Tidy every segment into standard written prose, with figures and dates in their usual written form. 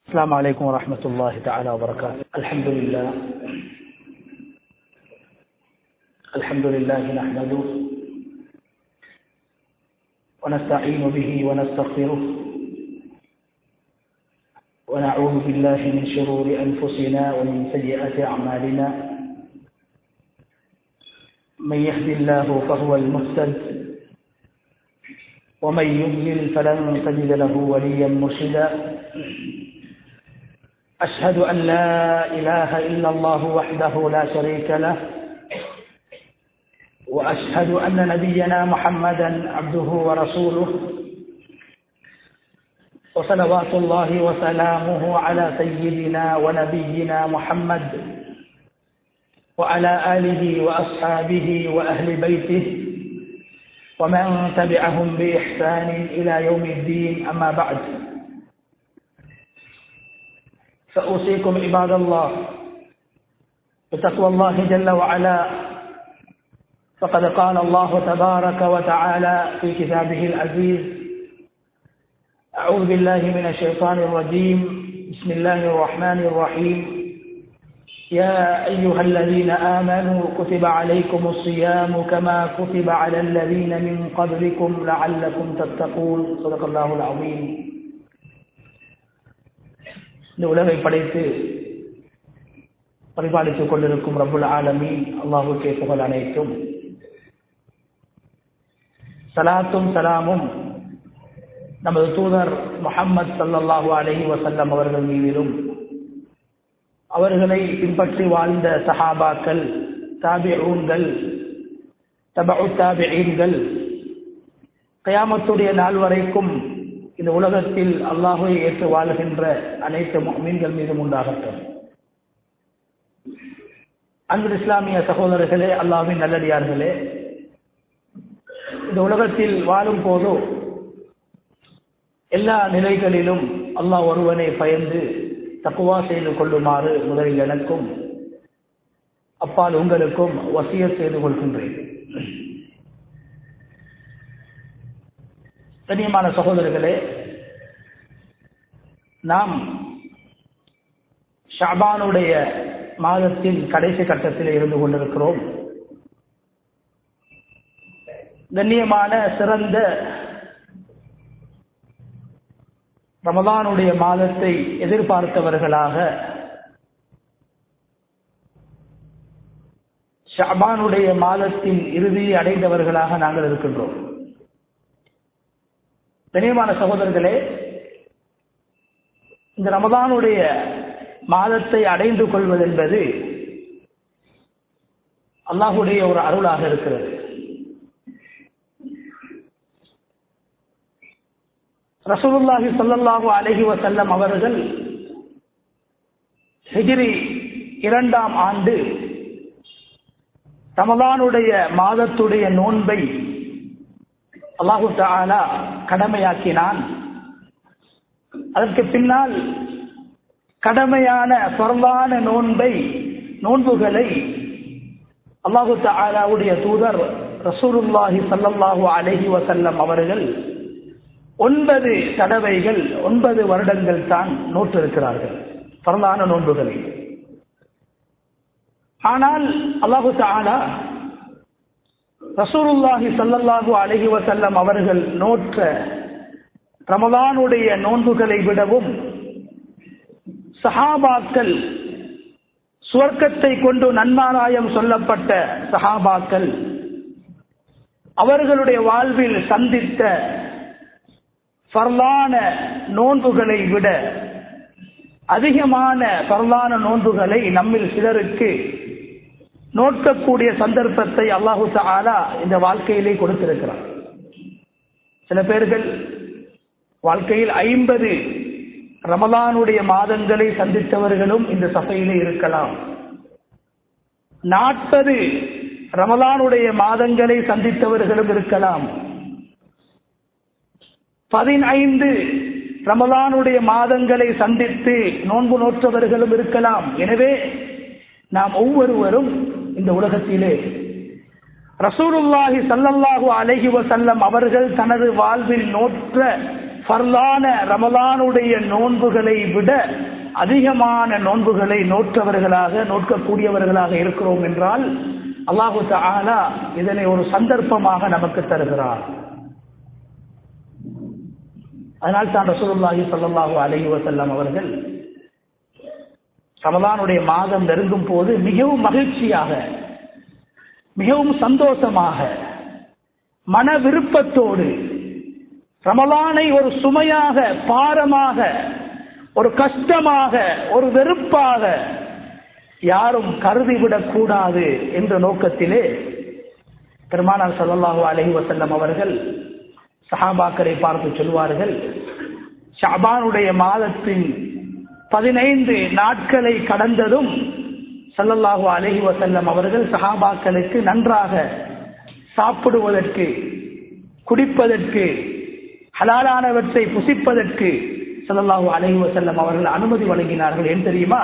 السلام عليكم ورحمة الله تعالى وبركاته. الحمد لله نحمده ونستعين به ونستغفره ونعوذ بالله من شرور أنفسنا ومن سيئات أعمالنا. من يهد الله فهو المهتد ومن يضلل فلن تجد له وليا مرشدا. أشهد أن لا إله إلا الله وحده لا شريك له، وأشهد أن نبينا محمدا عبده ورسوله، وصلوات الله وسلامه على سيدنا ونبينا محمد وعلى آله وأصحابه وأهل بيته ومن تبعهم بإحسان إلى يوم الدين. أما بعد، فأوصيكم عباد الله بتقوى الله جل وعلا، فقد قال الله تبارك وتعالى في كتابه العزيز: أعوذ بالله من الشيطان الرجيم، بسم الله الرحمن الرحيم. يا أيها الذين آمنوا كتب عليكم الصيام كما كتب على الذين من قبلكم لعلكم تتقون. صدق الله العظيم. இந்த உலகை படைத்து பரிபாலித்துக் கொண்டிருக்கும் ரப்புல் ஆலமீன் அல்லாஹ்வுக்கே புகழ் அனைத்தும். சலாத்தும் சலாமும் நமது தூதர் முஹம்மது ஸல்லல்லாஹு அலைஹி வஸல்லம் அவர்கள் மீதிலும், அவர்களை பின்பற்றி வாழ்ந்த சஹாபாக்கள், தாபிஊன்கள், தபஉ தாபிஈன்கள், கியாமத்துடைய நாள் வரைக்கும் இந்த உலகத்தில் அல்லாஹ்வை ஏற்று வாழ்கின்ற அனைத்து முஃமின்கள் மீதும் உண்டாகட்டும். அன்பு இஸ்லாமிய சகோதரர்களே, அல்லாஹ்வின் நல்லடியார்களே, இந்த உலகத்தில் வாழும் போது எல்லா நிலைகளிலும் அல்லாஹ் ஒருவனை பயந்து தக்வா செய்து கொள்ளுமாறு முதலில் எனக்கும் அப்பால் உங்களுக்கும் வசியத் செய்து கொள்கின்றேன். கண்ணியமான சகோதரர்களே, நாம் ஷஅபானுடைய மாதத்தின் கடைசி கட்டத்தில் இருந்து கொண்டிருக்கிறோம். கண்ணியமான சிறந்த ரமலானுடைய மாதத்தை எதிர்பார்த்தவர்களாக ஷஅபானுடைய மாதத்தின் இறுதியை அடைந்தவர்களாக நாங்கள் இருக்கின்றோம். கண்ணியமான சகோதரர்களே, இந்த ரமலானுடைய மாதத்தை அடைந்து கொள்வது என்பது அல்லாஹ்வுடைய ஒரு அருளாக இருக்கிறது. ரசூலுல்லாஹி ஸல்லல்லாஹு அலைஹி வஸல்லம் அவர்கள் ஹிஜ்ரி 2ஆம் ஆண்டு ரமலானுடைய மாதத்துடைய நோன்பை அல்லாஹு தஆலா கடமையாக்கினான். அதற்கு பின்னால் கடமையான ஃபர்லான நோன்புகளை அல்லாஹு தஆலாவுடைய தூதர் ரசூலுல்லாஹி ஸல்லல்லாஹு அலைஹி வஸல்லம் அவர்கள் 9 தடவைகள் 9 வருடங்கள் தான் நோற்றிருக்கிறார்கள் ஃபர்லான நோன்புகளை. ஆனால் அல்லாஹு தஆலா ரசூலுல்லாஹி ஸல்லல்லாஹு அலைஹி வஸல்லம் அவர்கள் நோற்ற ரமலானுடைய நோன்புகளை விடவும் சஹாபாக்கள், சுவர்க்கத்தை கொண்டு நன்மாராயம் சொல்லப்பட்ட சஹாபாக்கள், அவர்களுடைய வாழ்வில் சந்தித்த ஃபர்லான நோன்புகளை விட அதிகமான ஃபர்லான நோன்புகளை நம்மில் சிலருக்கு நோக்கக்கூடிய சந்தர்ப்பத்தை அல்லாஹு தஆலா இந்த வாழ்க்கையிலே கொடுத்திருக்கிறார். சில பேர்கள் வாழ்க்கையில் 50 ரமலானுடைய மாதங்களை சந்தித்தவர்களும் இந்த சபையிலே இருக்கலாம். 40 ரமலானுடைய மாதங்களை சந்தித்தவர்களும் இருக்கலாம். 15 ரமலானுடைய மாதங்களை சந்தித்து நோன்பு நோற்றவர்களும் இருக்கலாம். எனவே நாம் ஒவ்வொருவரும் இந்த உலகத்திலே ரசூலுல்லாஹி ஸல்லல்லாஹு அலைஹி வஸல்லம் அவர்கள் தனது வாழ்வில் நோற்ற ஃபர்லான ரமலானுடைய நோன்புகளை விட அதிகமான நோன்புகளை நோக்கக்கூடியவர்களாக இருக்கிறோம் என்றால் அல்லாஹு தஆலா இதனை ஒரு சந்தர்ப்பமாக நமக்கு தருகிறார். அதனால் தான் ரசூலுல்லாஹி ஸல்லல்லாஹு அலைஹி வஸல்லம் அவர்கள் ரமலானுடைய மாதம் நெருங்கும் போது மிகவும் மகிழ்ச்சியாக, மிகவும் சந்தோஷமாக, மன விருப்பத்தோடு ரமலானை ஒரு சுமையாக, பாரமாக, ஒரு கஷ்டமாக, ஒரு வெறுப்பாக யாரும் கருதிவிடக் கூடாது என்ற நோக்கத்திலே பெருமானார் ஸல்லல்லாஹு அலைஹி வஸல்லம் அவர்கள் சஹாபாக்களை பார்த்து சொல்வார்கள், ஷஅபானுடைய மாதத்தின் 15 நாட்களை கடந்ததும் ஸல்லல்லாஹு அலைஹி வஸல்லம் அவர்கள் சஹாபாக்களுக்கு நன்றாக சாப்பிடுவதற்கு, குடிப்பதற்கு, ஹலாலானவற்றை புசிப்பதற்கு ஸல்லல்லாஹு அலைஹி வஸல்லம் அவர்கள் அனுமதி வழங்கினார்கள். ஏன் தெரியுமா?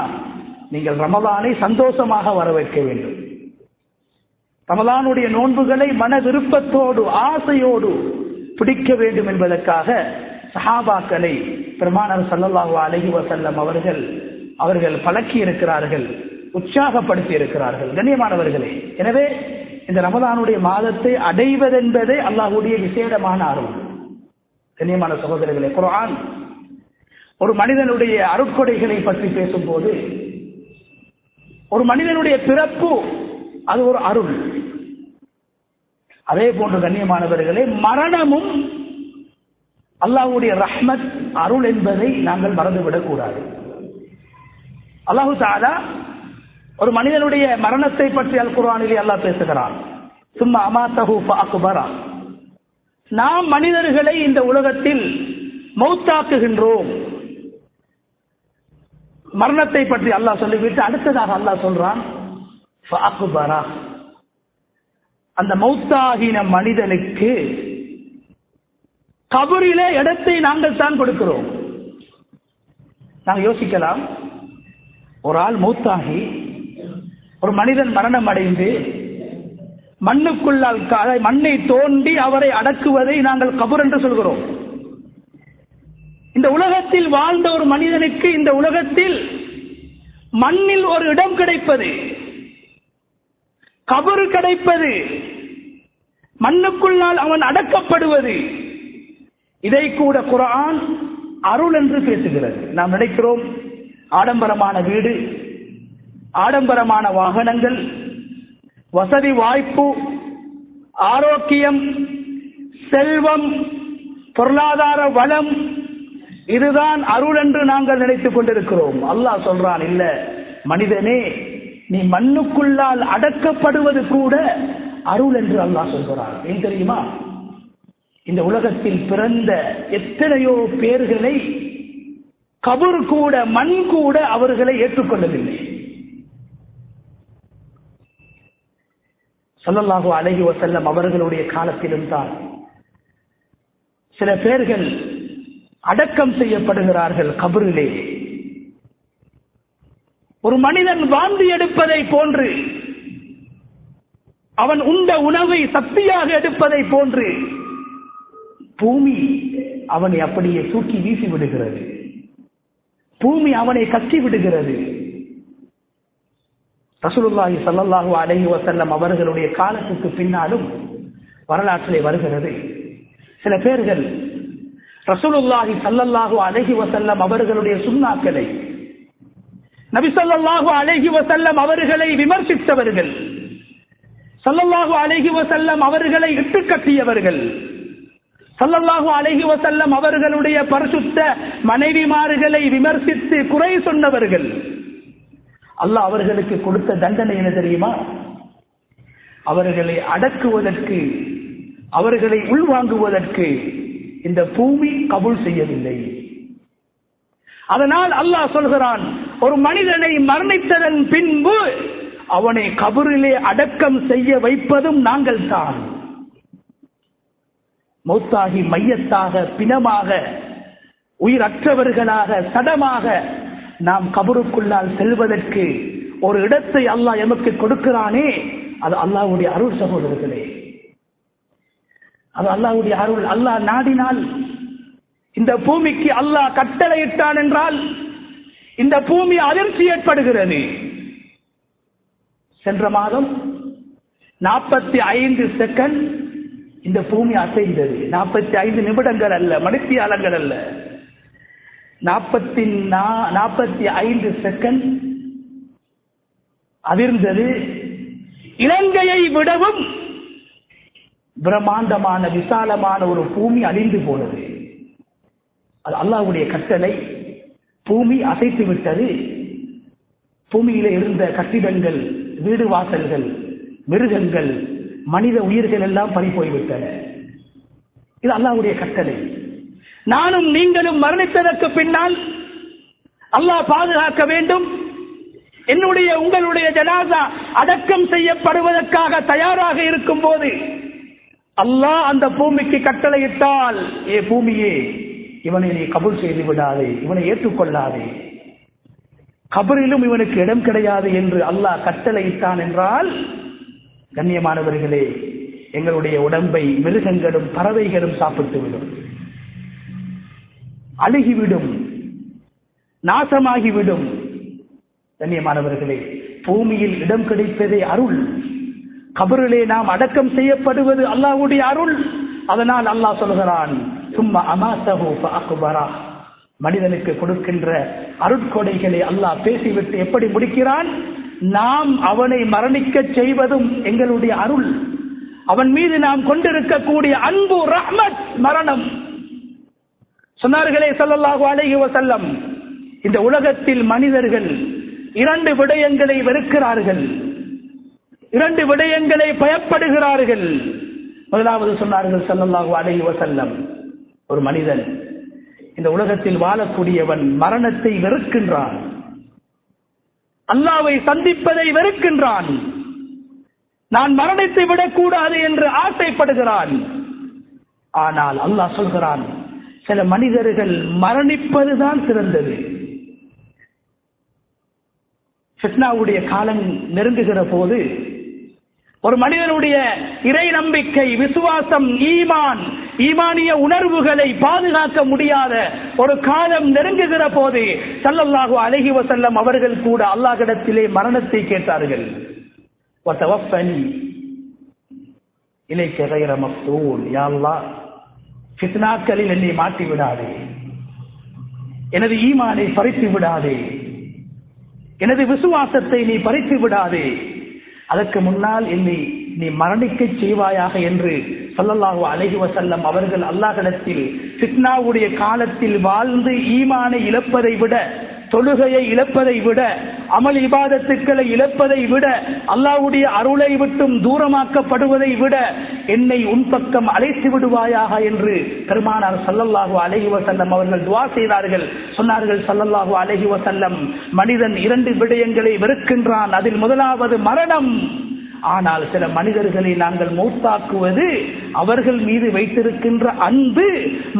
நீங்கள் ரமலானை சந்தோஷமாக வரவேற்க வேண்டும். ரமலானுடைய நோன்புகளை மன விருப்பத்தோடு, ஆசையோடு பிடிக்க வேண்டும் என்பதற்காக சஹாபாக்களை பெருமானார் ஸல்லல்லாஹு அலைஹி வஸல்லம் அவர்கள் பழக்கி இருக்கிறார்கள், உற்சாகப்படுத்தி இருக்கிறார்கள். கண்ணியமானவர்களே, எனவே இந்த ரமலானுடைய மாதத்தை அடைவதென்பதே அல்லாஹ்வுடைய விசேடமான அருள். கண்ணியமான சகோதரர்களே, குர்ஆன் ஒரு மனிதனுடைய அருட்கொடைகளை பற்றி பேசும்போது, ஒரு மனிதனுடைய பிறப்பு அது ஒரு அருள். அதே போன்று கண்ணியமானவர்களே, மரணமும் அல்லாஹ்வுடைய ரஹ்மத், அருள் என்பதை நாங்கள் மறந்துவிடக் கூடாது. அல்லாஹு தஆலா ஒரு மனிதனுடைய மரணத்தை பற்றி அல் குர்ஆனிலே அல்லாஹ் பேசுகிறான். சும்மா அமாத்தஹு ஃபஅக்பரா, நாம் மனிதர்களை இந்த உலகத்தில் மௌத்தாக்குகின்றோம். மரணத்தை பற்றி அல்லாஹ் சொல்லிவிட்டு அடுத்ததாக அல்லாஹ் சொல்றான் ஃபஅக்பரா, அந்த மௌத்தாகின மனிதனுக்கு கபரிலே இடத்தை நாங்கள் தான் கொடுக்கிறோம். நாங்கள் யோசிக்கலாம், ஒரு ஆள் மௌத்தாகி, ஒரு மனிதன் மரணம் அடைந்து மண்ணுக்குள்ளால் மண்ணை தோண்டி அவரை அடக்குவதை நாங்கள் கபர் என்று சொல்கிறோம். இந்த உலகத்தில் வாழ்ந்த ஒரு மனிதனுக்கு இந்த உலகத்தில் மண்ணில் ஒரு இடம் கிடைப்பது, கபர் கிடைப்பது, மண்ணுக்குள்ளால் அவன் அடக்கப்படுவது, இதை கூட குர்ஆன் அருள் என்று பேசுகிறது. நாம் நினைக்கிறோம் ஆடம்பரமான வீடு, ஆடம்பரமான வாகனங்கள், வசதி வாய்ப்பு, ஆரோக்கியம், செல்வம், பொருளாதார வளம், இதுதான் அருள் என்று நாங்கள் நினைத்துக் கொண்டிருக்கிறோம். அல்லாஹ் சொல்றான், இல்ல மனிதனே, நீ மண்ணுக்குள்ளால் அடக்கப்படுவது கூட அருள் என்று அல்லாஹ் சொல்கிறான். ஏன் தெரியுமா? இந்த உலகத்தில் பிறந்த எத்தனையோ பேர்களை கபர் கூட, மண் கூட அவர்களை ஏற்றுக்கொள்ளவில்லை. ஸல்லல்லாஹு அலைஹி வஸல்லம் அவர்களுடைய காலத்திலும் தான் சில பேர்கள் அடக்கம் செய்யப்படுகிறார்கள் கபரிலே. ஒரு மனிதன் வாந்தி எடுப்பதை போன்று, அவன் உண்ட உணவை சக்தியாக எடுப்பதை போன்று பூமி அவனை அப்படியே தூக்கி வீசி விடுகிறது. பூமி அவனை கட்டி விடுகிறது. ரசூலுல்லாஹி ஸல்லல்லாஹு அலைஹி வஸல்லம் அவர்களுடைய காலத்துக்கு பின்னாலும் வரலாற்றிலே வருகிறது, சில பேர்கள் ரசூலுல்லாஹி ஸல்லல்லாஹு அலைஹி வஸல்லம் அவர்களுடைய சுன்னாக்களை, நபி ஸல்லல்லாஹு அலைஹி வஸல்லம் அவர்களை விமர்சித்தவர்கள், ஸல்லல்லாஹு அலைஹி வஸல்லம் அவர்களை இட்டுக்கட்டியவர்கள், ஸல்லல்லாஹு அலைஹி வஸல்லம் அவர்களுடைய பரிசுத்த மனைவிமார்களை விமர்சித்து குறை சொன்னவர்கள், அல்லாஹ் அவர்களுக்கு கொடுத்த தண்டனை என்ன தெரியுமா? அவர்களை அடக்குவதற்கு, அவர்களை உள்வாங்குவதற்கு இந்த பூமி கபூல் செய்யவில்லை. அதனால் அல்லாஹ் சொல்கிறான், ஒரு மனிதனை மரணித்ததன் பின்பு அவனை கபரிலே அடக்கம் செய்ய வைப்பதும் நாங்கள் தான். மௌத்தாகி மையத்தாக, பிணமாக, உயிரற்றவர்களாக, சடமாக நாம் கபருக்குள்ளால் செல்வதற்கு ஒரு இடத்தை அல்லாஹ் எமக்கு கொடுக்கிறானே, அது அல்லாஹ்வுடைய அருள் சகோதரர்களே. அது அல்லாஹ்வுடைய அருள். அல்லாஹ் நாடினால் இந்த பூமிக்கு அல்லாஹ் கட்டளையிட்டான் என்றால் இந்த பூமி அதிர்ச்சி ஏற்படுகிறது. சென்ற மாதம் 45 செகண்ட் இந்த பூமி அசைந்தது. 45 நிமிடங்கள் அல்ல, மணித்தியாலங்கள் அல்ல, 45 செகண்ட் அதிர்ந்தது. இலங்கையை விடவும் பிரம்மாண்டமான விசாலமான ஒரு பூமி அழிந்து போனது. அது அல்லாஹ்வுடைய கட்டளை. பூமி அசைத்து விட்டது. பூமியில இருந்த கட்டிடங்கள், வீடு வாசல்கள், மிருகங்கள், மனித உயிர்கள் எல்லாம் பறி போய்விட்டன. இது அல்லாஹ்வுடைய கட்டளை. நானும் நீங்களும் மரணித்ததற்கு பின்னால் அல்லாஹ் பாதுகாக்க வேண்டும். என்னுடைய உங்களுடைய ஜனாசா அடக்கம் செய்யப்படுவதற்காக தயாராக இருக்கும் போது அல்லாஹ் அந்த பூமிக்கு கட்டளையிட்டால், ஏ பூமியே, இவனை நீ கபூல் செய்து விடாதே, இவனை ஏற்றுக்கொள்ளாதே, கபரிலும் இவனுக்கு இடம் கிடையாது என்று அல்லாஹ் கட்டளையிட்டான் என்றால், கண்ணியமானவர்களே, எங்களுடைய உடம்பை மிருகங்களும் பறவைகளும் சாப்பிட்டுவிடும், அழுகிவிடும், நாசமாகிவிடும். கண்ணியமானவர்களே, பூமியில் இடம் கிடைப்பதே அருள். கபரிலே நாம் அடக்கம் செய்யப்படுவது அல்லாஹ்வுடைய அருள். அதனால் அல்லாஹ் சொல்கிறான், சும்மா அமாத்தஹு ஃபஅக்பரா. மனிதனுக்கு கொடுக்கின்ற அருட்கொடைகளை அல்லாஹ் பேசிவிட்டு எப்படி முடிக்கிறான்? நாம் அவனை மரணிக்க செய்வதும் எங்களுடைய அருள். அவன் மீது நாம் கொண்டிருக்கக்கூடிய அன்பு, ரஹ்மத், மரணம். சொன்னார்களே ஸல்லல்லாஹு அலைஹி வஸல்லம், இந்த உலகத்தில் மனிதர்கள் 2 விடயங்களை வெறுக்கிறார்கள், 2 விடயங்களை பயப்படுகிறார்கள். முதலாவது சொன்னார்கள் ஸல்லல்லாஹு அலைஹி வஸல்லம், ஒரு மனிதன், இந்த உலகத்தில் வாழக்கூடியவன் மரணத்தை வெறுக்கின்றான், அல்லாஹ்வை சந்திப்பதை வெறுக்கின்றான், நான் மரணித்து விடக்கூடாது என்று ஆசைப்படுகிறான். ஆனால் அல்லாஹ் சொல்கிறான், சில மனிதர்கள் மரணிப்பதுதான் சிறந்தது. ஃபித்னாவுடைய காலம் நெருங்குகிற போது ஒரு மனிதனுடைய இறை நம்பிக்கை, விசுவாசம், ஈமானிய உணர்வுகளை பாதுகாக்க முடியாத ஒரு காலம் நெருங்குகிற போது ஸல்லல்லாஹு அலைஹி வஸல்லம் அவர்கள் கூட அல்லாஹ்விடத்திலே மரணத்தை கேட்டார்கள். வதவஃபனி இலைக கைர மஃதூல். யா அல்லாஹ், ஃபித்னாக்களில் என்னை மாட்டி விடாதே, எனது ஈமானை பறித்து விடாதே, எனது விசுவாசத்தை நீ பறித்து விடாதே, அதற்கு முன்னால் என்னை நீ மரணிக்க செய்வாயாக என்று ஸல்லல்லாஹு அலைஹி வஸல்லம் அவர்கள் அல்லாஹ்விடத்தில் ஃபித்னாவுடைய காலத்தில் வாழ்ந்து ஈமானை இழப்பதை விட, தொழுகையை இழப்பதை விட, அமல் இபாதத்துக்களை இழப்பதை விட, அல்லாஹ்வுடைய அருளை விட்டும் தூரமாக்கப்படுவதை விட என்னை உன் பக்கம் அழைத்து விடுவாயாக என்று பெருமானார் ஸல்லல்லாஹு அலைஹி வஸல்லம் அவர்கள் துஆ செய்தார்கள். சொன்னார்கள் ஸல்லல்லாஹு அலைஹி வஸல்லம், மனிதன் 2 விடயங்களை வெறுக்கின்றான், அதில் முதலாவது மரணம். ஆனால் சில மனிதர்களை நாங்கள் மௌத்தாக்குவது அவர்கள் மீது வைத்திருக்கின்ற அன்பு,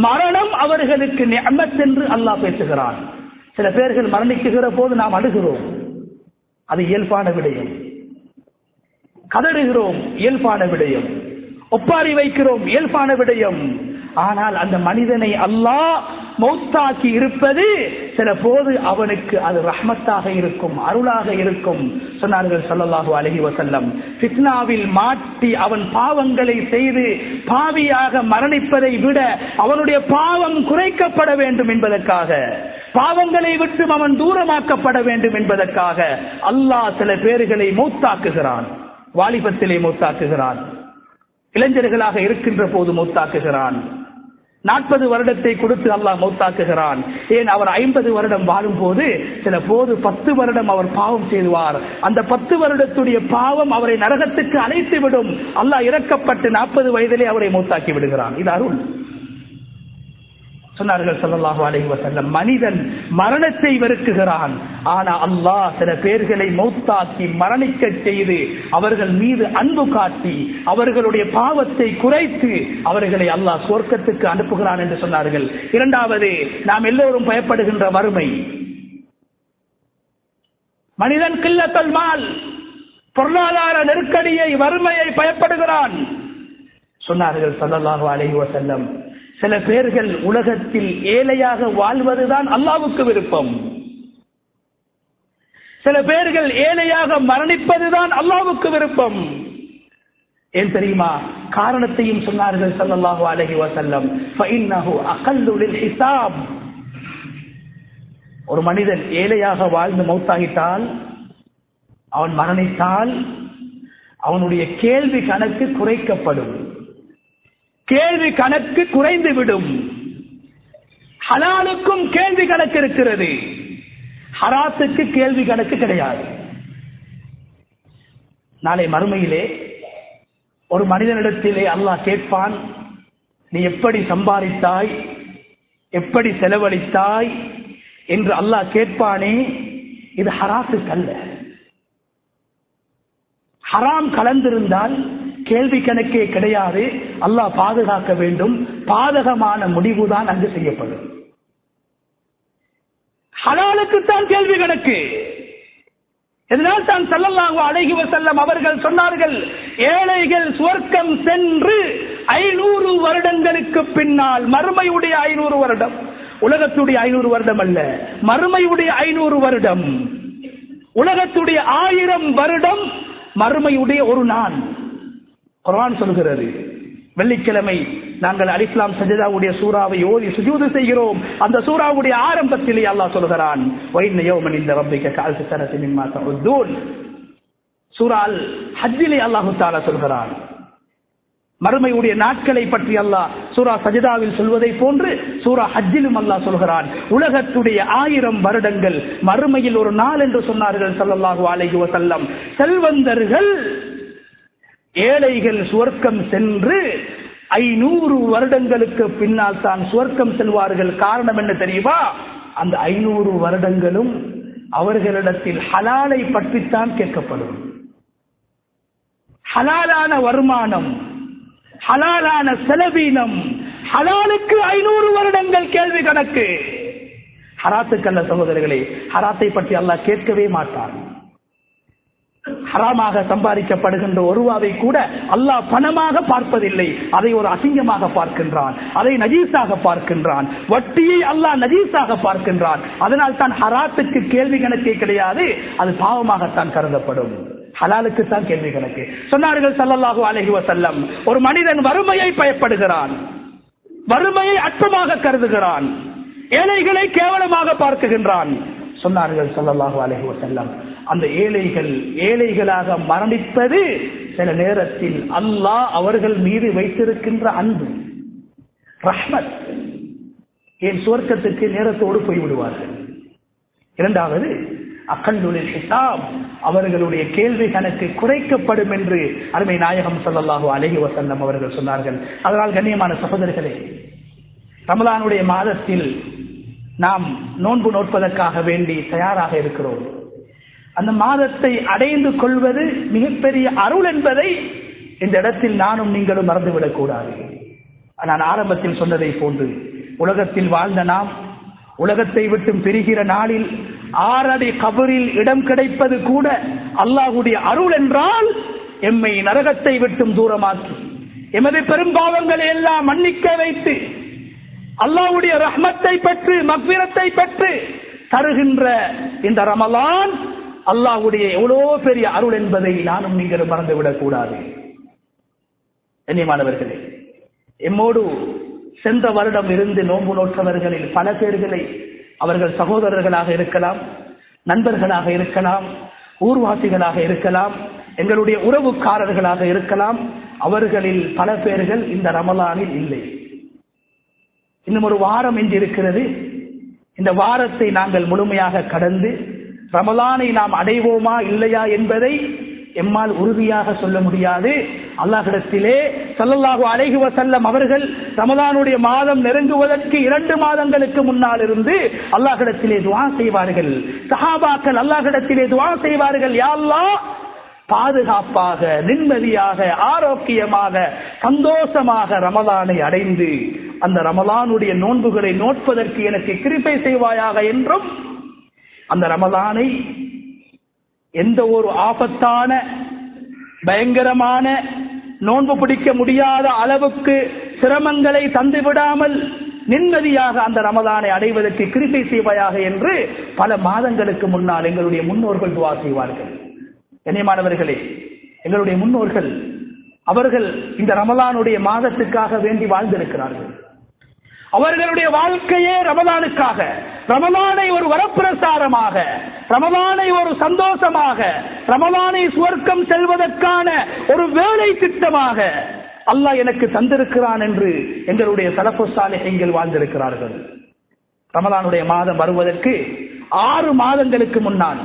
மரணம் அவர்களுக்கு நிஅமத் என்று அல்லாஹ் பேசுகிறான். சில பேர்கள் மரணிக்குகிற போது நாம் அழுகிறோம், அது இயல்பான விடயம். கதறுகிறோம், இயல்பான விடயம். ஒப்பாரி வைக்கிறோம், இயல்பான விடயம். ஆனால் அந்த மனிதனை அல்லாஹ் மௌத்தாக்கி இருப்பது சில போது அவனுக்கு அது ரஹ்மத்தாக இருக்கும், அருளாக இருக்கும். சொன்னார்கள் ஸல்லல்லாஹு அலைஹி வஸல்லம், ஃபித்னாவில் மாட்டி அவன் பாவங்களை செய்து பாவியாக மரணிப்பதை விட அவனுடைய பாவம் குறைக்கப்பட வேண்டும் என்பதற்காக, பாவங்களை விட்டு அவன் தூரமாக்கப்பட வேண்டும் என்பதற்காக அல்லாஹ் சில பேர்களை மௌத்தாக்குகிறான். வாலிபத்திலே மௌத்தாக்குகிறான், இளைஞர்களாக இருக்கின்ற போது மௌத்தாக்குகிறான், 40 வருடத்தை கொடுத்து அல்லாஹ் மௌத்தாக்குகிறான். ஏன், அவர் 50 வருடம் வாழும் போது சில போது 10 வருடம் அவர் பாவம் செய்வார். அந்த 10 வருடத்துடைய பாவம் அவரை நரகத்துக்கு அழைத்து விடும். அல்லாஹ் இறக்கப்பட்டு 40 வயதிலே அவரை மௌத்தாக்கி விடுகிறான். இது அருள். சொன்னார்கள் ஸல்லல்லாஹு அலைஹி வஸல்லம், மனிதன் மரணத்தை வெறுக்குகிறான், ஆனா அல்லாஹ் சில பேர்களை மௌத்தாக்கி மரணிக்க செய்து அவர்கள் மீது அன்பு காட்டி அவர்களுடைய பாவத்தை குறைத்து அவர்களை அல்லாஹ் சொர்க்கத்துக்கு அனுப்புகிறான் என்று சொன்னார்கள். இரண்டாவது, நாம் எல்லோரும் பயப்படுகின்ற வறுமை. மனிதன் கில்லத்துல் மால், பொருளாதார நெருக்கடியை, வறுமையை பயப்படுகிறான். சொன்னார்கள் ஸல்லல்லாஹு அலைஹி வஸல்லம், சில பேர்கள் உலகத்தில் ஏழையாக வாழ்வதுதான் அல்லாஹ்வுக்கு விருப்பம். சில பேர்கள் ஏழையாக மரணிப்பதுதான் அல்லாஹ்வுக்கு விருப்பம். ஏன் தெரியுமா? காரணத்தையும் சொன்னார்கள் ஸல்லல்லாஹு அலைஹி வஸல்லம், ஃபஇன்னஹு அகல்லு லில் ஹிசாப். ஒரு மனிதன் ஏழையாக வாழ்ந்து மௌத்தாகிட்டால், அவன் மரணித்தால், அவனுடைய கேள்வி கணக்கு குறைக்கப்படும், கேள்வி கணக்கு குறைந்துவிடும். ஹலாலுக்கும் கேள்வி கணக்கு இருக்கிறது, ஹராத்துக்கு கேள்வி கணக்கு கிடையாது. நாளை மறுமையிலே ஒரு மனிதனிடத்திலே அல்லாஹ் கேட்பான், நீ எப்படி சம்பாதித்தாய், எப்படி செலவழித்தாய் என்று அல்லாஹ் கேட்பானே, இது ஹராத்துக்கு அல்ல. ஹராம் கலந்திருந்தால் கேள்வி கணக்கே கிடையாது. அல்லாஹ் பாதுகாக்க வேண்டும். பாதகமான முடிவுதான் அங்கு செய்யப்படும். ஹலாலுக்குத்தான் கேள்வி கணக்கு. இதனால் தான் ஸல்லல்லாஹு அலைஹி வஸல்லம் அவர்கள் சொன்னார்கள், ஏழைகள் சுவர்க்கம் சென்று 500 வருடங்களுக்கு பின்னால், மறுமையுடைய 500 வருடம், உலகத்துடைய 500 வருடம் அல்ல, மறுமையுடைய 500 வருடம், உலகத்துடைய 1000 வருடம், மறுமையுடைய ஒரு நாள். குர்ஆன் சொல்கிறது, வெள்ளிக்கிழமை நாங்கள் அலிஸ்லாம் சஜதாவுடைய சூறாவை ஓதி சுஜூது செய்கிறோம். அந்த சூறாவுடைய ஆரம்பத்திலே அல்லாஹ் சொல்கிறான், வைன்ன யௌமன் இந்த ரப்பிக கஅல்ஃபி ஸனத்தின் மிம்மா தஉதூன். சூரா அல் ஹஜ்ஜிலே அல்லாஹ் தஆலா சொல்கிறான். மறுமையுடைய நாட்களை பற்றி அல்லாஹ் சூரா சஜதாவில் சொல்வதை போன்று சூரா ஹஜ்ஜிலும் அல்லாஹ் சொல்கிறான், உலகத்துடைய 1000 வருடங்கள், மறுமையில் ஒரு நாள் என்று சொன்னார்கள் ஸல்லல்லாஹு அலைஹி வஸல்லம். செல்வந்தர்கள் ஏழைகள் சுவர்க்கம் சென்று 500 வருடங்களுக்கு பின்னால் தான் சுவர்க்கம் செல்வார்கள். காரணம் என்ன தெரியுமா? அந்த 500 வருடங்களும் அவர்களிடத்தில் ஹலாலை பற்றித்தான் கேட்கப்படும். ஹலாலான வருமானம், ஹலாலான செலவீனம், ஹலாலுக்கு 500 வருடங்கள் கேள்வி கணக்கு. ஹராத்துக்கு அல்ல சகோதரர்களே, ஹராத்தை பற்றி அல்லாஹ் கேட்கவே மாட்டான். ஹராமாக சம்பாதிக்கப்படுகின்ற ஒரு ரூபாவை கூட அல்லாஹ் பணமாக பார்ப்பதில்லை, அதை ஒரு அசிங்கமாக பார்க்கின்றான், அதை நஜீஸாக பார்க்கின்றான். வட்டியை அல்லாஹ் நஜீஸாக பார்க்கின்றான். அதனால் தான் ஹராத்துக்கு கேள்வி கணக்கே கிடையாது, அது பாவமாகத்தான் கருதப்படும். ஹலாலுக்கு தான் கேள்வி கணக்கு. சொன்னார்கள் ஸல்லல்லாஹு அலைஹி வஸல்லம், ஒரு மனிதன் வறுமையை பயப்படுகிறான், வறுமையை அற்பமாக கருதுகிறான், ஏழைகளை கேவலமாக பார்க்குகின்றான். சொன்னார்கள் ஸல்லல்லாஹு அலைஹி வஸல்லம், அந்த ஏழைகள் ஏழைகளாக மரணிப்பது சில நேரத்தில் அல்லாஹ் அவர்கள் மீது வைத்திருக்கின்ற அன்பு, ரஹ்மத். என் சுவர்க்கத்துக்கு நேரத்தோடு போய்விடுவார்கள். இரண்டாவது, அகல்லுல் ஹிசாப், அவர்களுடைய கேள்வி கணக்கு குறைக்கப்படும் என்று அருமை நாயகம் ஸல்லல்லாஹு அலைஹி வஸல்லம் அவர்கள் சொன்னார்கள். அதனால் கண்ணியமான சகோதரர்களே, ரமலானுடைய மாதத்தில் நாம் நோன்பு நோட்பதற்காக வேண்டி தயாராக இருக்கிறோம். அந்த மாதத்தை அடைந்து கொள்வது மிகப்பெரிய அருள் என்பதை இந்த இடத்தில் நானும் நீங்களும் மறந்துவிடக் கூடாது. நான் ஆரம்பத்தில் சொன்னதை போன்று உலகத்தில் வாழ்ந்த நாம் உலகத்தை விட்டு பிரிகிற நாளில் 6 அடி கபரில் இடம் கிடைப்பது கூட அல்லாஹ்வுடைய அருள் என்றால், எம்மை நரகத்தை விட்டும் தூரமாக்கி எமது பெரும்பாவங்களை எல்லாம் மன்னிக்க வைத்து அல்லாஹ்வுடைய ரஹ்மத்தை பெற்று மக்ஃபிரத்தை பெற்று தருகின்ற இந்த ரமலான் அல்லாஹ்வுடைய எவ்வளவு பெரிய அருள் என்பதை நானும் நீங்களும் மறந்துவிடக் கூடாது. கண்ணியமானவர்களே, எம்மோடு சென்ற வருடம் இருந்து நோன்பு நோற்றவர்களில் பல பேர்களை, அவர்கள் சகோதரர்களாக இருக்கலாம், நண்பர்களாக இருக்கலாம், ஊர்வாசிகளாக இருக்கலாம், எங்களுடைய உறவுக்காரர்களாக இருக்கலாம், அவர்களில் பல பேர்கள் இந்த ரமலானில் இல்லை. இன்னும் ஒரு வாரம் என்று இருக்கிறது. இந்த வாரத்தை நாங்கள் முழுமையாக கடந்து ரமலானை நாம் அடைவோமா இல்லையா என்பதை எம்மால் உறுதியாக சொல்ல முடியாது. அல்லாஹ்விடத்திலே ஸல்லல்லாஹு அலைஹி வஸல்லம் அவர்கள் ரமலானுடைய மாதம் நெருங்குவதற்கு 2 மாதங்களுக்கு முன்னால் இருந்து அல்லாஹ்விடத்திலே துஆ செய்வார்கள். சஹாபாக்கள் அல்லாஹ்விடத்திலே துஆ செய்வார்கள், யா அல்லாஹ், பாதுகாப்பாக, நிம்மதியாக, ஆரோக்கியமாக, சந்தோஷமாக ரமலானை அடைந்து அந்த ரமலானுடைய நோன்புகளை நோட்பதற்கு எனக்கு கிருபை செய்வாயாக என்றும், அந்த ரமலானை எந்த ஒரு ஆபத்தான பயங்கரமான நோன்பு பிடிக்க முடியாத அளவுக்கு சிரமங்களை தந்து விடாமல் நிம்மதியாக அந்த ரமலானை அடைவதற்கு கிருபை செய்வாயாக என்று பல மாதங்களுக்கு முன்னால் எங்களுடைய முன்னோர்கள் துஆ செய்வார்கள். கண்ணியமானவர்களே, எங்களுடைய முன்னோர்கள் அவர்கள் இந்த ரமலானுடைய மாதத்துக்காக வேண்டி வாழ்ந்திருக்கிறார்கள். அவர்களுடைய வாழ்க்கையே ரமலானுக்காக, ரமலானை ஒரு வரப்பிரசாரமாக, ரமலானை ஒரு சந்தோஷமாக, ரமலானை சுவர்க்கம் செல்வதற்கான ஒரு வேலை திட்டமாக அல்லாஹ் எனக்கு தந்திருக்கிறான் என்று எங்களுடைய ஸலஃபு ஸாலிஹீன்கள் வாழ்ந்திருக்கிறார்கள். ரமலானுடைய மாதம் வருவதற்கு 6 மாதங்களுக்கு முன்னால்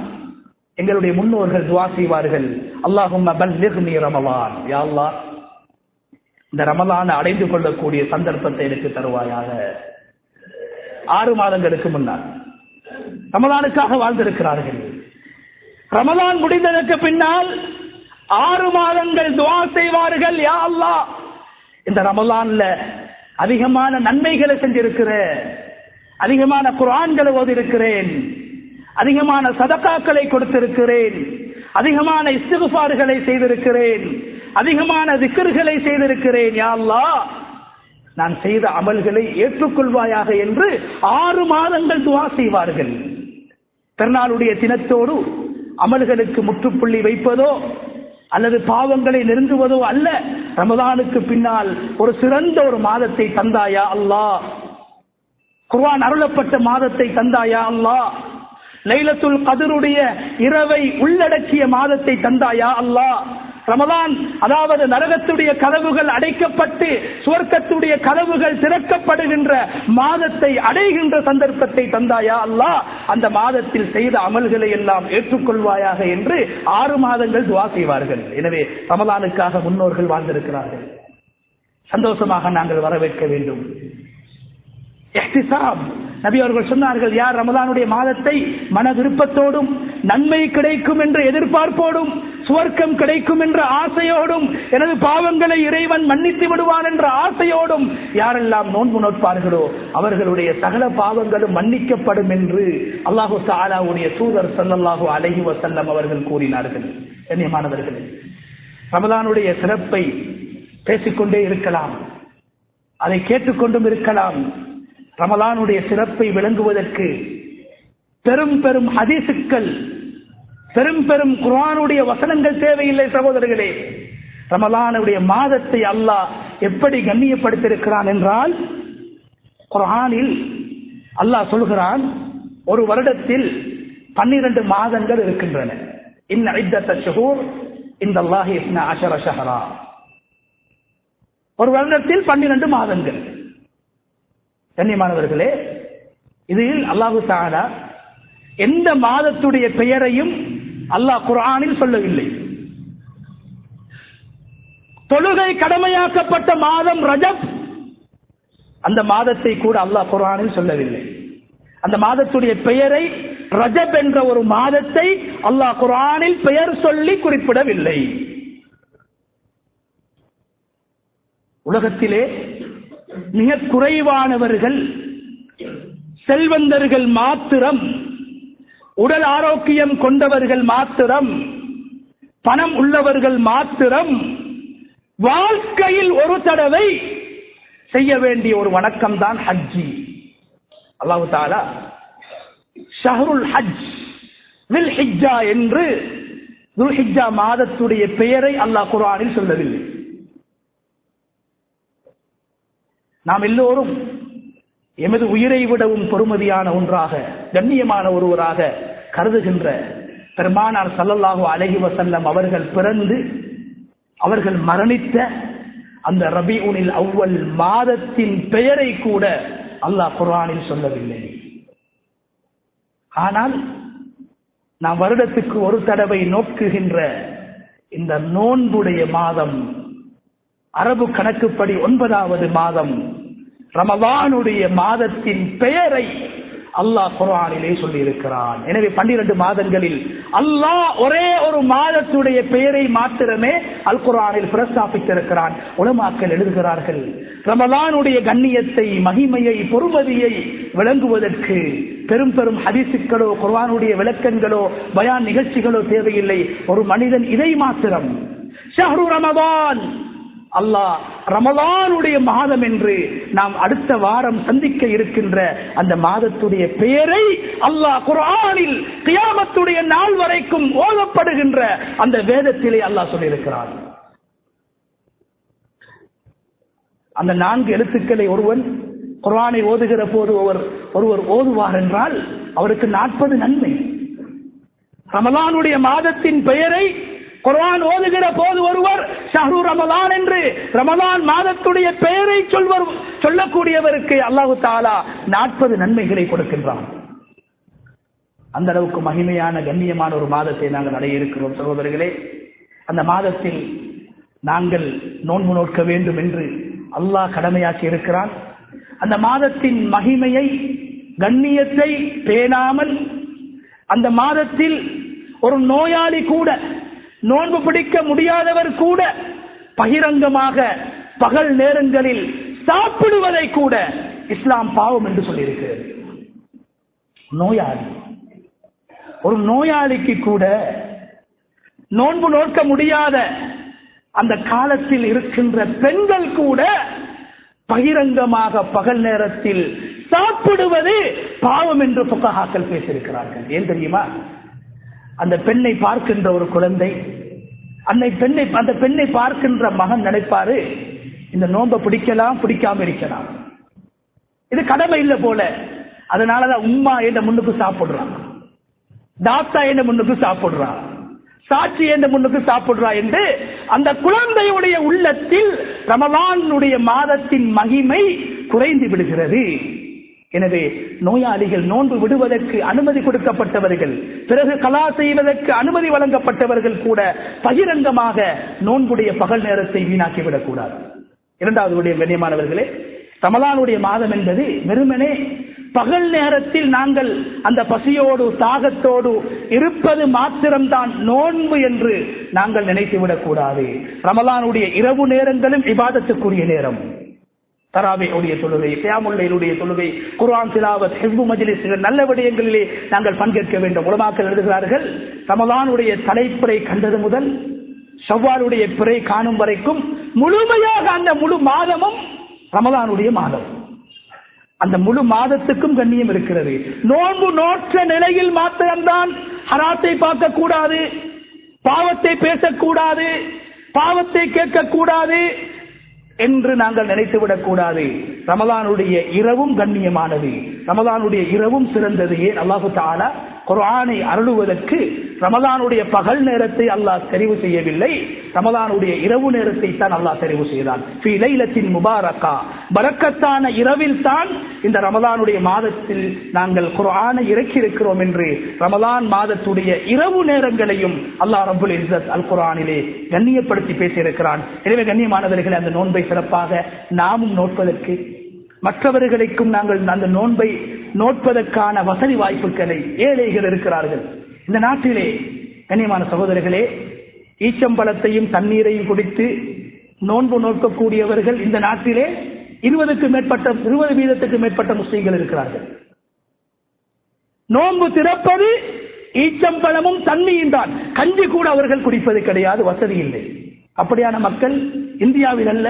எங்களுடைய முன்னோர்கள் துஆ செய்வார்கள், அல்லாஹும்ம பல்லிக்னி ரமலான், யா அல்லாஹ் இந்த ரமலானை அடைந்து கொள்ளக்கூடிய சந்தர்ப்பத்தை எனக்கு தருவாயாக. 6 மாதங்களுக்கு முன்னால் ரமலானுக்காக வாழ்ந்திருக்கிறார்கள். ரமலான் முடிந்ததற்கு பின்னால் 6 மாதங்கள் துஆ செய்வார்கள், யா அல்லாஹ் இந்த ரமலான்ல அதிகமான நன்மைகளை செஞ்சிருக்கிறேன், அதிகமான குர்ஆன்களை ஓதியிருக்கிறேன், அதிகமான சதகாக்களை கொடுத்திருக்கிறேன், அதிகமான இஸ்திக்ஃபார்களை செய்திருக்கிறேன், அதிகமான திக்ர்களை செய்திருக்கிறேன், யா அல்லாஹ் நான் செய்த அமல்களை ஏற்றுக்கொள்வாயாக என்று 6 மாதங்கள் துஆ செய்வார்கள். பெருநாளுடைய தினத்தோடு அமல்களுக்கு முற்றுப்புள்ளி வைப்பதோ அல்லது பாவங்களை நெருங்குவதோ அல்ல, ரமலானுக்கு பின்னால் ஒரு சிறந்த ஒரு மாதத்தை தந்தாயா அல்லாஹ், குர்ஆன் அருளப்பட்ட மாதத்தை தந்தாயா அல்லாஹ், லைலத்துல் கத்ருடைய இரவை உள்ளடக்கிய மாதத்தை தந்தாயா அல்லாஹ், ரமலான் அதாவது நரகத்துடைய கதவுகள் அடைக்கப்பட்டு சுவர்க்கத்துடைய கதவுகள் திறக்கப்படுகின்ற மாதத்தை அடைகின்ற சந்தர்ப்பத்தை தந்தாயா அல்லாஹ், அந்த மாதத்தில் செய்த அமல்களை எல்லாம் ஏற்றுக்கொள்வாயாக என்று 6 மாதங்கள் துஆ செய்வார்கள். எனவே ரமலானுக்காக முன்னோர்கள் வாழ்ந்திருக்கிறார்கள். சந்தோஷமாக நாங்கள் வரவேற்க வேண்டும். இஹ்திசாப், நபி அவர்கள் சொன்னார்கள், யார் ரமலானுடைய மாதத்தை மன விருப்பத்தோடும் நன்மை கிடைக்கும் என்ற எதிர்பார்ப்போடும் சுவர்க்கம் கிடைக்கும் என்ற ஆசையோடும் எனது பாவங்களை இறைவன் மன்னித்து விடுவான் என்ற ஆசையோடும் யாரெல்லாம் நோன்பு நோட்பார்களோ அவர்களுடைய சகல பாவங்களும் மன்னிக்கப்படும் என்று அல்லாஹு தஆலாவுடைய தூதர் ஸல்லல்லாஹு அலைஹி வஸல்லம் அவர்கள் கூறினார்கள். கண்ணியமானவர்களே, ரமலானுடைய சிறப்பை பேசிக்கொண்டே இருக்கலாம், அதை கேட்டுக்கொண்டும் இருக்கலாம். ரமலானுடைய சிறப்பை விளங்குவதற்கு பெரும் பெரும் ஹதீசுக்கள், பெரும் பெரும் குர்ஆனுடைய வசனங்கள் தேவையில்லை சகோதரர்களே. ரமலானுடைய மாதத்தை அல்லாஹ் எப்படி கண்ணியப்படுத்தியிருக்கிறான் என்றால், குர்ஆனில் அல்லாஹ் சொல்கிறான், ஒரு வருடத்தில் 12 மாதங்கள் இருக்கின்றன. இன்ன இத்தத் ஷுஹூர் இன்தல்லாஹி 12 ஷஹரா. ஒரு வருடத்தில் 12 மாதங்கள். கண்ணியமானவர்களே, இதில் அல்லாஹு தஆலா எந்த மாதத்துடைய பெயரையும் அல்லாஹ் குர்ஆனில் சொல்லவில்லை. தொழுகை கடமையாக்கப்பட்ட மாதம் ரஜப், அந்த மாதத்தை கூட அல்லாஹ் குர்ஆனில் சொல்லவில்லை. அந்த மாதத்துடைய பெயரை ரஜப் என்ற ஒரு மாதத்தை அல்லாஹ் குர்ஆனில் பெயர் சொல்லி குறிப்பிடவில்லை. உலகத்திலே மிக குறைவானவர்கள், செல்வந்தர்கள் மாத்திரம், உடல் ஆரோக்கியம் கொண்டவர்கள் மாத்திரம், பணம் உள்ளவர்கள் மாத்திரம் வாழ்க்கையில் ஒரு தடவை செய்ய வேண்டிய ஒரு வணக்கம் தான் ஹஜ்ஜி. அல்லாஹ் தஆலா ஷஹ்ருல் ஹஜ் வில் ஹிஜ்ஜா என்று துல்ஹிஜ்ஜா மாதத்துடைய பெயரை அல்லாஹ் குர்ஆனில் சொல்லவில்லை. நாம் எல்லோரும் எமது உயிரை விடவும் பொறுமதியான ஒன்றாக, கண்ணியமான ஒருவராக கருதுகின்ற பெருமானார் ஸல்லல்லாஹு அலைஹி வஸல்லம் அவர்கள் பிறந்து அவர்கள் மரணித்த அந்த ரபீஉல் அவ்வல் மாதத்தின் பெயரை கூட அல்லாஹ் குர்ஆனில் சொல்லவில்லை. ஆனால் நாம் வருடத்துக்கு ஒரு தடவை நோக்குகின்ற இந்த நோன்புடைய மாதம், அரபு கணக்குப்படி 9வது மாதம், ரமலானுடைய மாதத்தின் பெயரை அல்லாஹ் குர்ஆனிலே சொல்லி இருக்கிறான். எனவே 12 மாதங்களில் அல்லாஹ் ஒரே ஒரு மாதத்துடைய பெயரை மாத்திரமே அல் குர்ஆனில் பிரஸ்தாபித்திருக்கிறான். உலமாக்கள் எழுதுகிறார்கள், ரமலானுடைய கண்ணியத்தை, மகிமையை, பொறுமதியை விளங்குவதற்கு பெரும் பெரும் ஹதீசுகளோ குர்ஆனுடைய விளக்கங்களோ பயான் நிகழ்ச்சிகளோ தேவையில்லை. ஒரு மனிதன் இதை மாத்திரம், ஷஹ்ரு ரமலான் அல்லாஹ் ரமலானுடைய மாதம் என்று நாம் அடுத்த வாரம் சந்திக்க இருக்கின்ற அந்த மாதத்துடைய பெயரை அல்லாஹ் குர்ஆனில் கியாமத்துடைய நாள் வரைக்கும் ஓதப்படுகின்ற அந்த வேதத்திலே அல்லாஹ் சொல்லியிருக்கிறார். அந்த 4 எழுத்துக்களை ஒருவன் குர்ஆனை ஓதுகிற போது ஒருவர் ஓதுவார் என்றால் அவருக்கு 40 நன்மை. ரமலானுடைய மாதத்தின் பெயரை குர்ஆன் ஓதுகிற போது ஒருவர் ஷஹ்ரு ரமலான் என்று ரமலான் மாதத்துடைய பெயரை சொல்லக்கூடியவருக்கு அல்லாஹ் தஆலா 40 நன்மைகளை கொடுக்கின்றான். அந்த அளவுக்கு மகிமையான கண்ணியமான ஒரு மாதத்தை நாங்கள் அடைய இருக்கிறோம் சகோதரர்களே. அந்த மாதத்தில் நாங்கள் நோன்பு நோக்க வேண்டும் என்று அல்லாஹ் கடமையாக்கி இருக்கிறான். அந்த மாதத்தின் மகிமையை கண்ணியத்தை பேணாமல் அந்த மாதத்தில் ஒரு நோயாளி கூட, நோன்பு பிடிக்க முடியாதவர் கூட பகிரங்கமாக பகல் நேரங்களில் சாப்பிடுவதை கூட இஸ்லாம் பாவம் என்று சொல்லியிருக்கிறது. நோயாளி, ஒரு நோயாளிக்கு கூட நோன்பு நோக்க முடியாத அந்த காலத்தில் இருக்கின்ற பெண்கள் கூட பகிரங்கமாக பகல் நேரத்தில் சாப்பிடுவது பாவம் என்று ஃபுகஹாக்கள் பேசியிருக்கிறார்கள். ஏன் தெரியுமா? அந்த பெண்ணை பார்க்கின்ற ஒரு குழந்தை, அந்த பெண்ணை பார்க்கின்ற மகன் நினைப்பாரு, இந்த நோன்பை பிடிக்கலாம் பிடிக்காம இருக்கலாம், இது கடமை இல்லை போல, அதனாலதான் உம்மா என்ற முன்னுக்கு சாப்பிடுறான், தாத்தா என்ற முன்னுக்கு சாப்பிடுறான், சாட்சி என்ற முன்னுக்கு சாப்பிடுறா என்று அந்த குழந்தையுடைய உள்ளத்தில் ரமலானுடைய மாதத்தின் மகிமை குறைந்து விடுகிறது. எனவே நோயாளிகள், நோன்பு விடுவதற்கு அனுமதி கொடுக்கப்பட்டவர்கள், பிறகு கலா செய்வதற்கு அனுமதி வழங்கப்பட்டவர்கள் கூட பகிரங்கமாக நோன்புடைய பகல் நேரத்தை வீணாக்கிவிடக் கூடாது. இரண்டாவது கண்ணியமானவர்களே, ரமலானுடைய மாதம் என்பது வெறுமனே பகல் நேரத்தில் நாங்கள் அந்த பசியோடு தாகத்தோடு இருப்பது மாத்திரம்தான் நோன்பு என்று நாங்கள் நினைத்துவிடக் கூடாது. ரமலானுடைய இரவு நேரங்களும் இபாதத்துக்குரிய நேரம். தராவிஹுடைய தொழுகை, கியாமுல் லைலுடைய தொழுகை, குர்ஆன் திலாவத், ஹிஸ்பு மஜ்லிஸ், நல்ல விடயங்களிலே நாங்கள் பங்கேற்க வேண்டும். உலமாக்கள் எழுதுகிறார்கள், ரமலானுடைய தலைப்பிறை கண்டது முதல் ஷவ்வாலுடைய பிறை காணும் வரைக்கும் முழுமையாக அந்த முழு மாதமும் ரமலானுடைய மாதம். அந்த முழு மாதத்துக்கும் கண்ணியம் இருக்கிறது. நோன்பு நோற்ற நிலையில் மாத்திரம்தான் ஹராத்தை பார்க்க கூடாது, பாவத்தை பேசக்கூடாது, பாவத்தை கேட்கக்கூடாது என்று நாங்கள் நினைத்துவிடக் கூடாது. ரமலானுடைய இரவும் கண்ணியமானது, ரமலானுடைய இரவும் சிறந்தது. ஏன்? அல்லாஹு தஆலா குர்ஆனை அருளுவதற்கு ரமலானுடைய பகல் நேரத்தை அல்லாஹ் தெரிவு செய்யவில்லை, ரமலானுடைய இரவு நேரத்தை தான் அல்லாஹ் தெரிவு செய்தான். ஃபீ லைலத்தின் முபாரக்கா, பரக்கத்தான இரவில் தான் இந்த ரமலானுடைய மாதத்தில் நாங்கள் குர்ஆனை இறக்கி இருக்கிறோம் என்று ரமலான் மாதத்துடைய இரவு நேரங்களையும் அல்லாஹ் ரப்புல் இஸ்ஸத் அல் குர்ஆனிலே கண்ணியப்படுத்தி பேசியிருக்கிறான். எனவே கண்ணியமானவர்களே, அந்த நோன்பை சிறப்பாக நாமும் நோட்பதற்கு, மற்றவர்களுக்கும் நாங்கள் அந்த நோன்பை நோட்பதற்கான வசதி வாய்ப்புகளை ஏழைகள் இருக்கிறார்கள். இந்த நாட்டிலே கண்ணியமான சகோதரர்களே, ஈச்சம்பழத்தையும் தண்ணீரையும் குடித்து நோன்பு நோக்கக்கூடியவர்கள் இந்த நாட்டிலே 20% மேற்பட்ட முஸ்லிம்கள் இருக்கிறார்கள். நோன்பு திறப்பது ஈச்சம்பழமும் தண்ணியும் தான், கஞ்சி கூட அவர்கள் குடிப்பது கிடையாது, வசதி இல்லை. அப்படியான மக்கள் இந்தியாவில் அல்ல,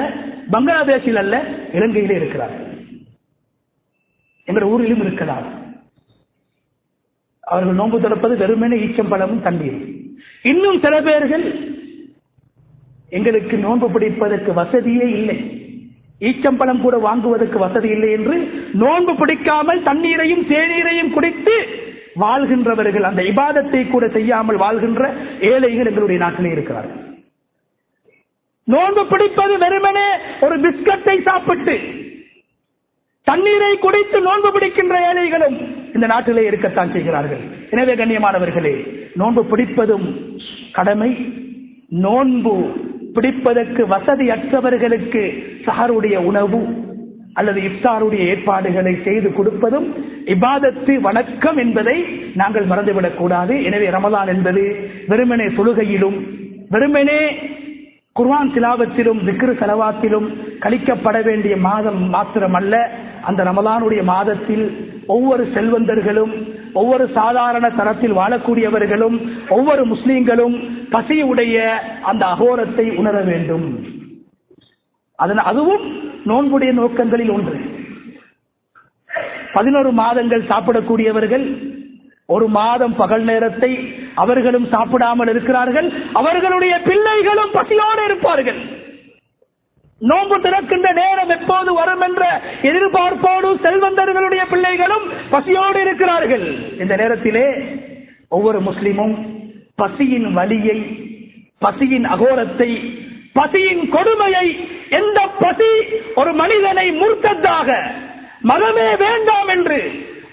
பங்களாதேஷில் அல்ல, இலங்கையிலே இருக்கிறார்கள். எங்கள் ஊரிலும் இருக்கலாம். அவர்கள் நோன்பு திறப்பது வெறுமனே ஈச்சம்பழமும் தண்ணீரும். இன்னும் சில பேர்கள் எங்களுக்கு நோன்பு பிடிப்பதற்கு வசதியே இல்லை, ஈச்சம்பழம் கூட வாங்குவதற்கு வசதி இல்லை என்று நோன்பு பிடிக்காமல் தண்ணீரையும் தேநீரையும் குடித்து வாழ்கின்றவர்கள், அந்த இபாதத்தை கூட செய்யாமல் வாழ்கின்ற ஏழைகள் எங்களுடைய நாட்டிலே இருக்கிறார்கள். நோன்பு பிடிப்பது வெறுமனே ஒரு பிஸ்கட்டை சாப்பிட்டு தண்ணீரை குடித்து நோன்பு பிடிக்கின்ற ஏழைகளும் இந்த நாட்டிலே இருக்கத்தான் செய்கிறார்கள். எனவே கண்ணியமானவர்களே, நோன்பு பிடிப்பதும் கடமை. நோன்பு பிடிப்பதற்கு வசதியற்றவர்களுக்கு சஹருடைய உணவு அல்லது இஃப்தாருடைய ஏற்பாடுகளை செய்து கொடுப்பதும் இபாதத்து, வணக்கம் என்பதை நாங்கள் மறந்துவிடக் கூடாது. எனவே ரமலான் என்பது வெறுமனே தொழுகையிலும், வெறுமனே குர்ஆன் திலாவத்திலும், திக்ர் ஸலவாத்திலும் கழிக்கப்பட வேண்டிய மாதம் மாத்திரமல்ல. அந்த ரமலானுடைய மாதத்தில் ஒவ்வொரு செல்வந்தர்களும், ஒவ்வொரு சாதாரண தரத்தில் வாழக்கூடியவர்களும், ஒவ்வொரு முஸ்லிம்களும் பசியுடைய அந்த அகோரத்தை உணர வேண்டும். அதுவும் நோன்புடைய நோக்கங்களில் ஒன்று. 11 மாதங்கள் சாப்பிடக்கூடியவர்கள் ஒரு மாதம் பகல் நேரத்தை அவர்களும் சாப்பிடாமல் இருக்கிறார்கள். அவர்களுடைய பிள்ளைகளும் பசியோடு இருப்பார்கள். நோன்பு திறக்கின்ற நேரம் எப்போது வரும் என்ற எதிர்பார்ப்போடு செல்வந்தர்களுடைய பிள்ளைகளும் பசியோடு இருக்கிறார்கள். இந்த நேரத்திலே ஒவ்வொரு முஸ்லிமும் பசியின் வலியை, பசியின் அகோரத்தை, பசியின் கொடுமையை, எந்த பசி ஒரு மனிதனை முர்த்ததாக மதமே வேண்டாம் என்று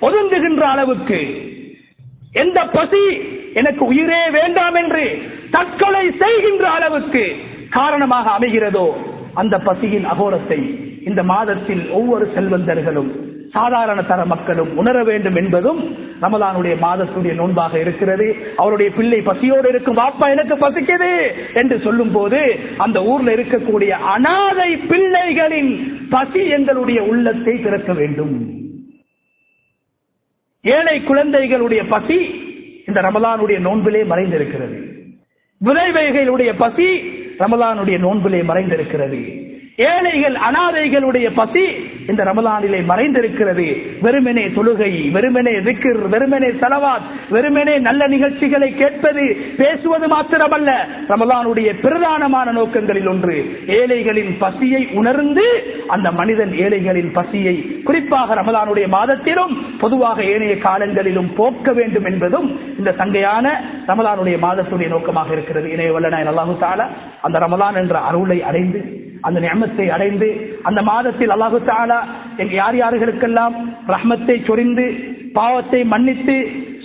ஒதுங்குகின்ற அளவுக்கு, எந்த பசி எனக்கு உயிரே வேண்டாம் என்று தற்கொலை செய்கின்ற அளவுக்கு காரணமாக அமைகிறதோ அந்த பசியின் அகோரத்தை இந்த மாதத்தில் ஒவ்வொரு செல்வந்தர்களும் சாதாரண தர மக்களும் உணர வேண்டும் என்பதும் ரமலானுடைய மாதத்துடைய நோன்பாக இருக்கிறது. அவருடைய பிள்ளை பசியோடு இருக்கும், பாப்பா எனக்கு பசிக்குது என்று சொல்லும் போது அந்த ஊர்ல இருக்கக்கூடிய அனாதை பிள்ளைகளின் பசி எங்களுடைய உள்ளத்தை திறக்க வேண்டும். ஏழை குழந்தைகளுடைய பசி இந்த ரமலானுடைய நோன்பிலே மறைந்திருக்கிறது. விளைவைகளுடைய பசி ரமலானுடைய நோன்பிலே மறைந்திருக்கிறது. ஏழைகள் அனாதைகளுடைய பசி இந்த ரமலானிலே மறைந்திருக்கிறது. வெறுமனே தொழுகை, வெறுமனே திக்ர், வெறுமனே ஸலவாத், வெறுமனே நல்ல நிகழ்ச்சிகளை கேட்பது பேசுவது மாத்திரமல்ல, ரமலானுடைய பிரதானமான நோக்கங்களில் ஒன்று ஏழைகளின் பசியை உணர்ந்து அந்த மனிதன் ஏழைகளின் பசியை குறிப்பாக ரமலானுடைய மாதத்திலும் பொதுவாக ஏனைய காலங்களிலும் போக்க வேண்டும் என்பதும் இந்த சங்கையான ரமலானுடைய மாதத்துடைய நோக்கமாக இருக்கிறது. இணைய வல்லநாயன் அல்லாஹு தஆலா அந்த ரமலான் என்ற அருளை அடைந்து, அந்த நிஅமத்தை அடைந்து, அந்த மாதத்தில் அல்லாஹு தஆலா யார் யார்களுக்கெல்லாம் ரஹ்மத்தை சொரிந்து பாவத்தை மன்னித்து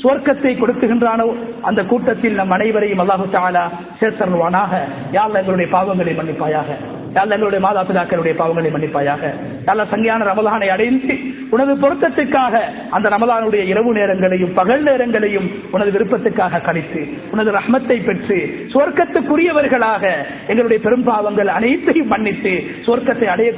சுவர்க்கத்தை கொடுக்குகின்றானோ அந்த கூட்டத்தில் நம் அனைவரையும் அல்லாஹு தஆலா சேர்த்தருள்வானாக. யா அல்லாஹ் எங்களுடைய பாவங்களை மன்னிப்பாயாக. யா அல்லாஹ் எங்களுடைய மாதா பிதாக்களுடைய பாவங்களை மன்னிப்பாயாக. யா அல்லாஹ் சங்கையான ரமலானை அடைந்து உனது பொருத்தத்துக்காக அந்த ரமலானுடைய இரவு நேரங்களையும் பகல் நேரங்களையும் உனது விருப்பத்துக்காக கழித்து உனது ரஹ்மத்தை பெற்று சுவர்க்கத்துக்குரியவர்களாக எங்களுடைய பெரும் பாவங்கள் அனைத்தையும் மன்னித்து சுவர்க்கத்தை அடைய